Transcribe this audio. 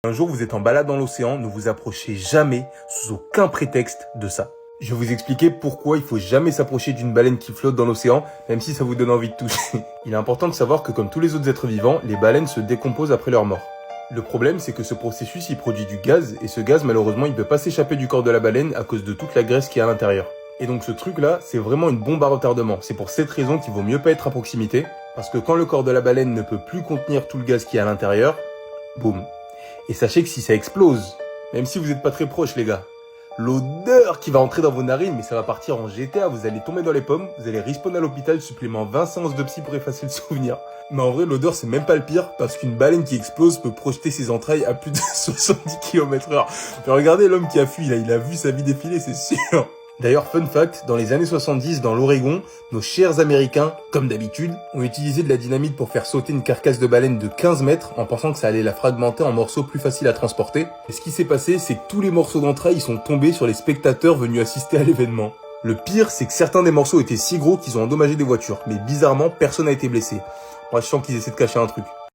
Un jour, vous êtes en balade dans l'océan, ne vous approchez jamais, sous aucun prétexte, de ça. Je vais vous expliquer pourquoi il faut jamais s'approcher d'une baleine qui flotte dans l'océan, même si ça vous donne envie de toucher. Il est important de savoir que comme tous les autres êtres vivants, les baleines se décomposent après leur mort. Le problème, c'est que ce processus, il produit du gaz, et ce gaz, malheureusement, il peut pas s'échapper du corps de la baleine à cause de toute la graisse qui est à l'intérieur. Et donc ce truc-là, c'est vraiment une bombe à retardement. C'est pour cette raison qu'il vaut mieux pas être à proximité, parce que quand le corps de la baleine ne peut plus contenir tout le gaz qui est à l'intérieur, boum. Et sachez que si ça explose, même si vous n'êtes pas très proche les gars, l'odeur qui va entrer dans vos narines, mais ça va partir en GTA, vous allez tomber dans les pommes, vous allez respawn à l'hôpital, supplément 20 séances de psy pour effacer le souvenir. Mais en vrai, l'odeur c'est même pas le pire, parce qu'une baleine qui explose peut projeter ses entrailles à plus de 70 km/h. Mais regardez l'homme qui a fui là, il a vu sa vie défiler, c'est sûr. D'ailleurs, fun fact, dans les années 70, dans l'Oregon, nos chers Américains, comme d'habitude, ont utilisé de la dynamite pour faire sauter une carcasse de baleine de 15 mètres en pensant que ça allait la fragmenter en morceaux plus faciles à transporter. Et ce qui s'est passé, c'est que tous les morceaux d'entrailles sont tombés sur les spectateurs venus assister à l'événement. Le pire, c'est que certains des morceaux étaient si gros qu'ils ont endommagé des voitures, mais bizarrement, personne n'a été blessé. Moi, je sens qu'ils essaient de cacher un truc.